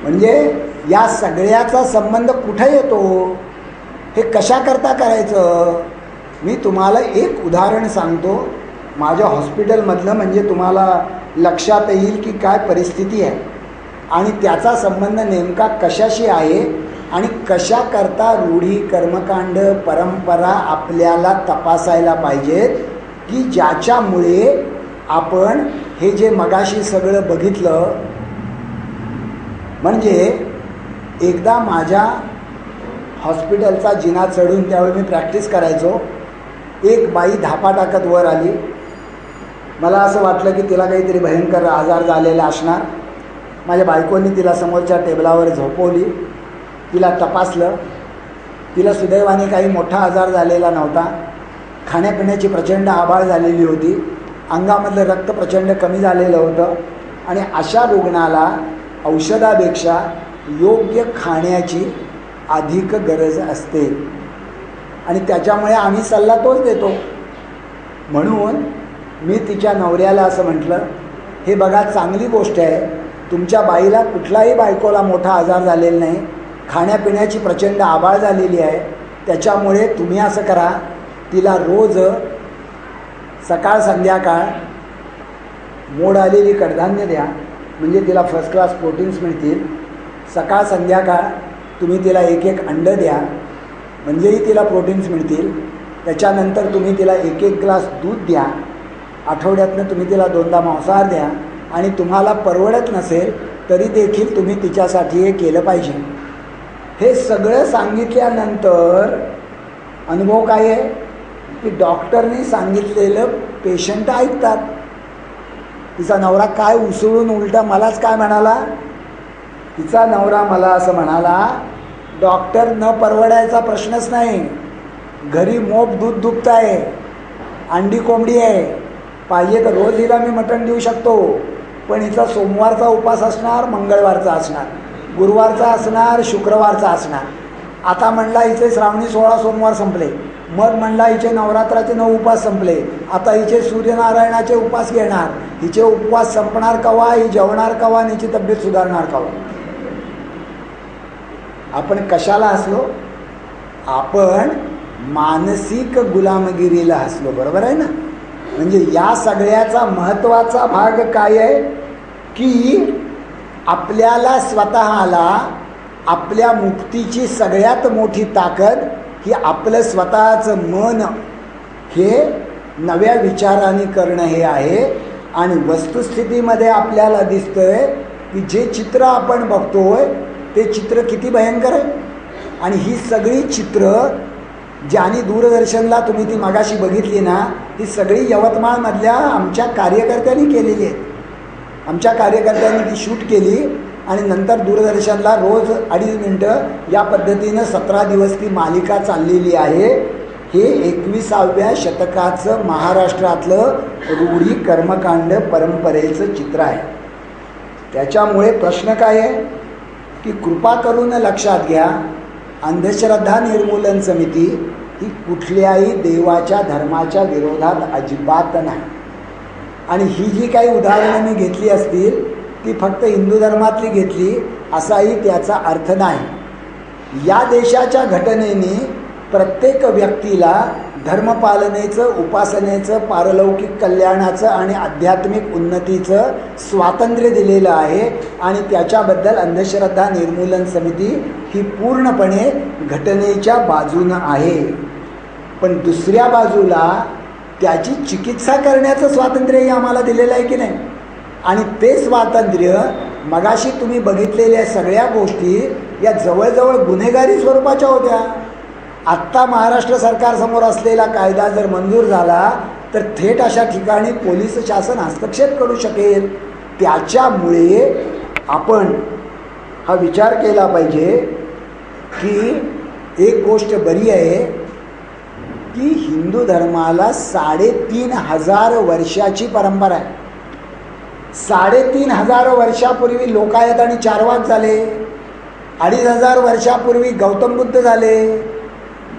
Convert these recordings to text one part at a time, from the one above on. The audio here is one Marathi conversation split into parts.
म्हणजे या सगळ्याचा संबंध कुठे येतो, हे कशाकरता करायचं. मी तुम्हाला एक उदाहरण सांगतो माझ्या हॉस्पिटलमधलं, म्हणजे तुम्हाला लक्षात येईल की काय परिस्थिती आहे आणि त्याचा संबंध नेमका कशाशी आहे आणि कशाकरता रूढी, कर्मकांड, परंपरा आपल्याला तपासायला पाहिजेत की ज्याच्यामुळे आपण हे जे मगाशी सगळं बघितलं. म्हणजे एकदा माझ्या हॉस्पिटलचा जिना चढून त्यावेळी मी प्रॅक्टिस करायचो, एक बाई धापा टाकत वर आली. मला असं वाटलं की तिला काहीतरी भयंकर आजार झालेला असणार. माझ्या बायकोनी तिला समोरच्या टेबलावर झोपवली, तिला तपासलं. तिला सुदैवाने काही मोठा आजार झालेला नव्हता. खाण्यापिण्याची प्रचंड आबाळ झालेली होती, अंगामधलं रक्त प्रचंड कमी झालेलं होतं आणि अशा रुग्णाला औषधापेक्षा योग्य खाण्याची अधिक गरज असते आणि त्याच्यामुळे आम्ही सल्ला तोच देतो. म्हणून मी तिच्या नवऱ्याला असं म्हटलं, हे बघा चांगली गोष्ट आहे, तुमच्या बाईला कुठलाही बायकोला मोठा आजार झालेला नाही, खाण्यापिण्याची प्रचंड आबाळ झालेली आहे, त्याच्यामुळे तुम्ही असं करा, तिला रोज सकाळ संध्याकाळ मोड आलेली कडधान्य द्या, म्हणजे तिला फर्स्ट क्लास प्रोटीन्स मिळतील. सकाळ संध्याकाळ तुम्ही तिला एक एक अंडं द्या, म्हणजेही तिला प्रोटीन्स मिळतील. त्याच्यानंतर तुम्ही तिला एक एक ग्लास दूध द्या. आठवड्यातनं तुम्ही तिला 2दा मांसाहार द्या आणि तुम्हाला परवडत नसेल तरी देखील तुम्ही तिच्यासाठी हे केलं पाहिजे. हे सगळं सांगितल्यानंतर अनुभव काय आहे की डॉक्टरनी सांगितलेलं पेशंट ऐकतात. तिचा नवरा काय उसळून उलटा मलाच काय म्हणाला, तिचा नवरा मला असं म्हणाला, डॉक्टर न परवडायचा प्रश्नच नाही, घरी मोप दूध दुभत आहे, अंडी कोंबडी आहे, पाहिजे तर रोज हिला मी मटण देऊ शकतो, पण हिचा सोमवारचा उपास असणार, मंगळवारचा असणार, गुरुवारचा असणार, शुक्रवारचा असणार. आता म्हणला हिचे श्रावणी 16 सोमवार संपले, मग म्हणला हिचे नवरात्राचे 9 उपास संपले, आता हिचे सूर्यनारायणाचे उपास घेणार, हिचे उपवास संपणार कवा, ही जेवणार कवा आणि हिची तब्येत सुधारणार कवा. आपण कशाला हसलो, आपण मानसिक गुलामगिरीला हसलो, बरोबर आहे ना. म्हणजे या सगळ्याचा महत्त्वाचा भाग काय आहे की आपल्याला स्वतःला, आपल्या मुक्तीची सगळ्यात मोठी ताकद ही आपलं स्वतःचं मन हे नव्या विचारांनी करणं हे आहे. आणि वस्तुस्थितीमध्ये आपल्याला दिसतंय की जे चित्र आपण बघतोय ते चित्र किती भयंकर आहे. आणि ही सगळी चित्र ज्यानी दूरदर्शनला तुम्ही ती मगाशी बघितली ना, ही सगळी यवतमाळमधल्या आमच्या कार्यकर्त्यांनी केलेली आहेत. आमच्या कार्यकर्त्यांनी ती शूट केली आणि नंतर दूरदर्शनला रोज 2.5 मिनटं या पद्धतीनं 17 दिवस ती मालिका चाललेली आहे. हे 21व्या शतकाचं महाराष्ट्रातलं रूढी कर्मकांड परंपरेचं चित्र आहे. त्याच्यामुळे प्रश्न काय आहे की कृपा करून लक्षात घ्या, अंधश्रद्धा निर्मूलन समिती ही कुठल्याही देवाच्या धर्माच्या विरोधात अजिबात नाही. आणि ही जी काही उदाहरणं मी घेतली असतील ती फक्त हिंदू धर्मातली घेतली असाही त्याचा अर्थ नाही. या देशाच्या घटनेने प्रत्येक व्यक्तीला धर्मपालनेचं, उपासनेचं, पारलौकिक कल्याणाचं आणि आध्यात्मिक उन्नतीचं स्वातंत्र्य दिलेलं आहे आणि त्याच्याबद्दल अंधश्रद्धा निर्मूलन समिती ही पूर्णपणे घटनेच्या बाजूनं आहे. पण दुसऱ्या बाजूला त्याची चिकित्सा करण्याचं स्वातंत्र्यही आम्हाला दिलेलं आहे की नाही. आणि ते स्वातंत्र्य मगाशी तुम्ही बघितलेल्या सगळ्या गोष्टी या जवळजवळ गुन्हेगारी स्वरूपाच्या होत्या. आत्ता महाराष्ट्र सरकारसमोर असलेला कायदा जर मंजूर झाला तर थेट अशा ठिकाणी पोलीस शासन हस्तक्षेप करू शकेल. त्याच्यामुळे आपण हा विचार केला पाहिजे की एक गोष्ट बरी आहे की हिंदू धर्माला 3,500 वर्षाची परंपरा आहे. 3,500 वर्षापूर्वी लोकायत आणि चार्वाक झाले, 2,500 वर्षापूर्वी गौतम बुद्ध झाले,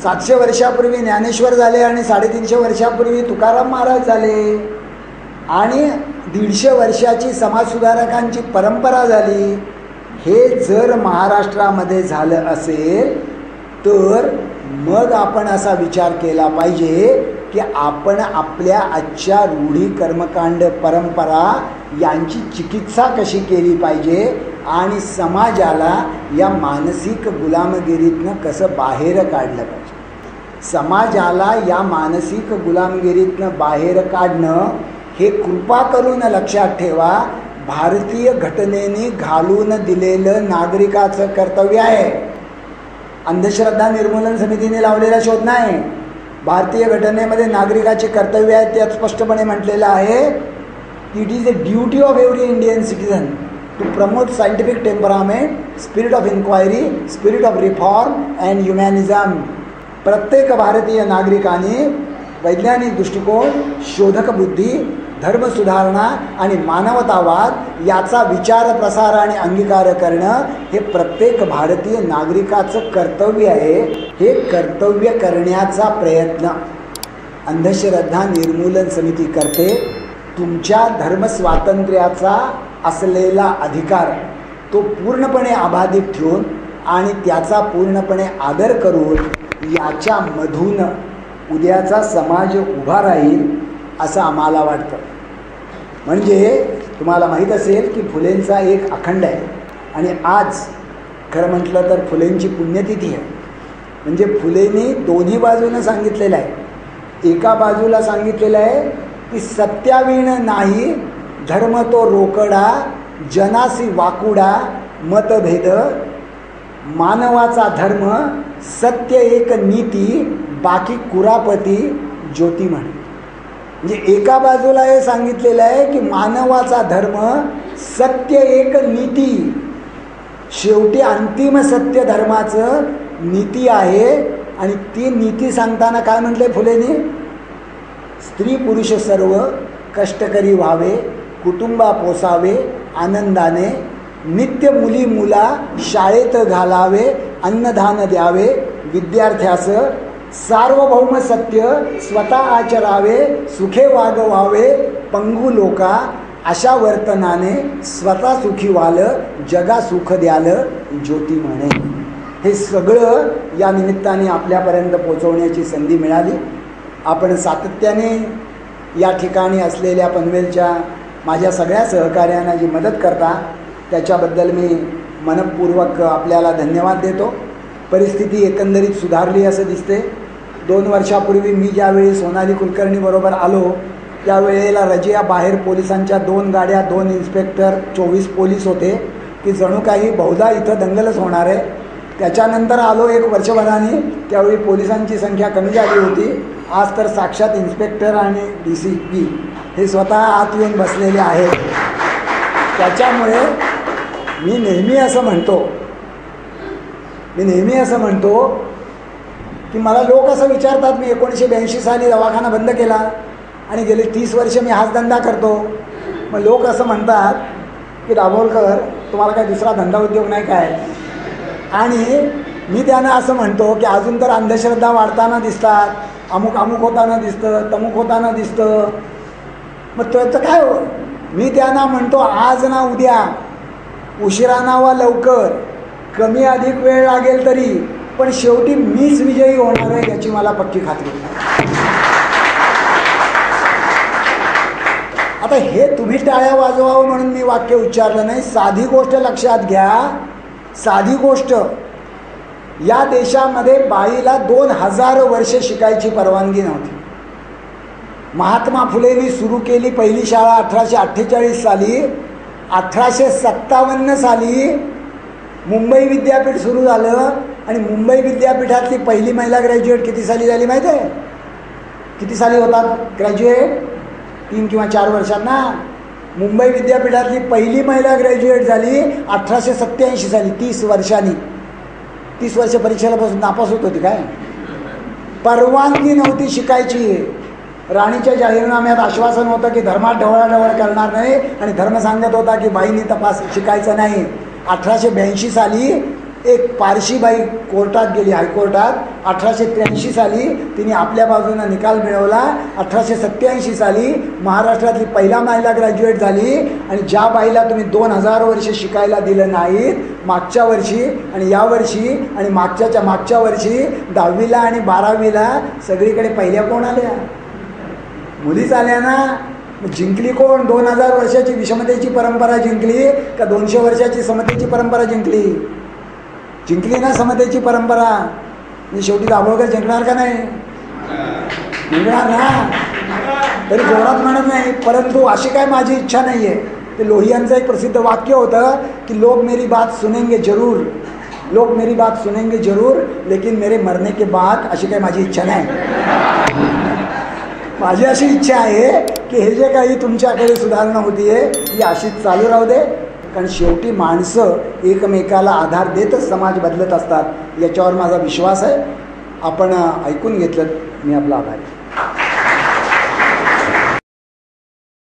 700 वर्षापूर्वी ज्ञानेश्वर झाले आणि 350 वर्षापूर्वी तुकाराम महाराज झाले आणि 150 वर्षाची समाजसुधारकांची परंपरा झाली. हे जर महाराष्ट्रामध्ये झालं असेल तर मग आपण असा विचार केला पाहिजे की आपण आपल्या आजच्या रूढी कर्मकांड परंपरा यांची चिकित्सा कशी केली पाहिजे आणि समाजाला या मानसिक गुलामगिरीतनं कसं बाहेर काढलं पाहिजे. समाजाला या मानसिक गुलामगिरीतनं बाहेर काढणं हे कृपा करून लक्षात ठेवा भारतीय घटनेने घालून दिलेलं नागरिकाचं कर्तव्य आहे. अंधश्रद्धा निर्मूलन समितीने लावलेला शोध नाही. भारतीय घटनेमध्ये नागरिकाचे कर्तव्य आहे त्यात स्पष्टपणे म्हटलेलं आहे की it is a duty of every Indian citizen to promote scientific temperament, spirit of inquiry, spirit of reform and humanism. प्रत्येक भारतीय नागरिकाने वैज्ञानिक दृष्टिकोन, शोधक बुद्धी, धर्मसुधारणा आणि मानवतावाद याचा विचार प्रसार आणि अंगीकार करणं हे प्रत्येक भारतीय नागरिकाचं कर्तव्य आहे. हे कर्तव्य करण्याचा प्रयत्न अंधश्रद्धा निर्मूलन समिती करते. तुमच्या धर्मस्वातंत्र्याचा असलेला अधिकार तो पूर्णपणे अबाधित ठेवून आणि त्याचा पूर्णपणे आदर करून याच्यामधून उद्याचा समाज उभा राहील असं आम्हाला वाटतं. म्हणजे तुम्हाला माहीत असेल की फुलेंचा एक अखंड आहे आणि आज खरं म्हटलं तर फुलेंची पुण्यतिथी आहे. म्हणजे फुलेंनी दोन्ही बाजूनं सांगितलेलं आहे. एका बाजूला सांगितलेलं आहे की सत्यावीण नाही धर्म तो रोकडा, जनासी वाकुडा मतभेद, मानवाचा धर्म सत्य एक नीती, बाकी कुरापती ज्योती म्हणे. म्हणजे एका बाजूला हे सांगितलेलं आहे की मानवाचा धर्म सत्य एक नीती, शेवटी अंतिम सत्य धर्माचं नीती आहे. आणि ती नीती सांगताना काय म्हटले फुलेंनी? स्त्री पुरुष सर्व कष्टकरी व्हावे, कुटुंबा पोसावे आनंदाने, नित्य मुली मुला शाळेत घालावे, अन्नदान द्यावे विद्यार्थ्यास, सार्वभौम सत्य स्वतः आचरावे, सुखे वागवावे पंगू लोका, अशा वर्तनाने स्वतः सुखी व्हालं, जगा सुख द्यालं ज्योती म्हणे. हे सगळं या निमित्ताने आपल्यापर्यंत पोचवण्याची संधी मिळाली. आपण सातत्याने या ठिकाणी असलेल्या पनवेलच्या माझ्या सगळ्या सहकार्यांना जी मदत करता त्याच्याबद्दल मी मनपूर्वक आपल्याला धन्यवाद देतो. परिस्थिती एकंदरीत सुधारली असं दिसते. 2 वर्षापूर्वी मी ज्यावेळी सोनाली कुलकर्णीबरोबर आलो त्यावेळेला रजिया बाहेर पोलिसांच्या 2 गाड्या, 2 इन्स्पेक्टर, 24 पोलीस होते की जणू काही बहुधा इथं दंगलच होणार आहे. त्याच्यानंतर आलो 1 वर्षभराने, त्यावेळी पोलिसांची संख्या कमी झाली होती. आज तर साक्षात इन्स्पेक्टर आणि DCP हे स्वतः आत येऊन बसलेले आहेत. त्याच्यामुळे मी नेहमी असं म्हणतो की मला लोक असं विचारतात, मी 1982 साली दवाखाना बंद केला आणि गेले 30 वर्ष मी हाच धंदा करतो. मग लोक असं म्हणतात की दाभोलकर तुम्हाला काही दुसरा धंदा उद्योग नाही काय? आणि मी त्यांना असं म्हणतो की अजून तर अंधश्रद्धा वाढताना दिसतात, अमुक होताना दिसतं, तमुक होताना दिसतं. मग त्याचं काय हो? मी त्यांना म्हणतो आज ना उद्या, उशिरा वा लवकर, कमी अधिक वेळ लागेल तरी, पण शेवटी मीच विजयी होणार आहे याची मला पक्की खात्री. आता हे तुम्ही टाळ्या वाजवावं म्हणून मी वाक्य उच्चारलं नाही. साधी गोष्ट लक्षात घ्या, साधी गोष्ट. या देशामध्ये बाईला 2000 वर्ष शिकायची परवानगी नव्हती. महात्मा फुलेंनी सुरू केली पहिली शाळा 1848 साली. 1857 साली मुंबई विद्यापीठ सुरू झालं आणि मुंबई विद्यापीठातली पहिली महिला ग्रॅज्युएट किती साली झाली माहिती आहे? किती साली होतात ग्रॅज्युएट? 3 किंवा 4 वर्षांना. मुंबई विद्यापीठातली पहिली महिला ग्रॅज्युएट झाली 1887 साली, 30 वर्षांनी. 30 वर्ष परीक्षेला बसून नापास होत होती काय? परवानगी नव्हती शिकायची. राणीच्या जाहीरनाम्यात आश्वासन होतं की धर्मात ढवळाढवळ करणार नाही आणि धर्म सांगत होता की बाईंनी शिकायचं नाही. 1882 साली एक पारशीबाई कोर्टात गेली, हायकोर्टात. 1883 साली तिने आपल्या बाजूनं निकाल मिळवला. 1887 साली महाराष्ट्रातली पहिला महिला ग्रॅज्युएट झाली. आणि ज्या बाईला तुम्ही 2000 वर्ष शिकायला दिलं नाहीत, मागच्या वर्षी आणि यावर्षी आणि मागच्या वर्षी 10वीला आणि 12वीला सगळीकडे पहिल्या कोण आल्या? मुलीच आल्या ना. जिंकली कोण? 2000 वर्षाची विषमतेची परंपरा जिंकली का 200 वर्षाची समतेची परंपरा जिंकली? जिंकली ना समतेची परंपरा. म्हणजे शेवटी दाभोळकर जिंकणार का नाही? जिंकणार ना. तरी जोरात म्हणत नाही. परंतु अशी काय माझी इच्छा नाही आहे. ते लोहियांचं एक प्रसिद्ध वाक्य होतं की लोग मेरी बात सुनेंगे जरूर, लोग मेरी बात सुनेंगे जरूर, लेकिन मेरे मरने के बाद. अशी काय माझी इच्छा नाही. माझी अशी इच्छा आहे की हे जे काही तुमच्याकडे सुधारणा होती आहे ही अशीच चालू राहू दे. कारण शेवटी माणसं एकमेकाला आधार देतच समाज बदलत असतात, याच्यावर माझा विश्वास आहे. आपण ऐकून घेतलं, मी आपला आभारी.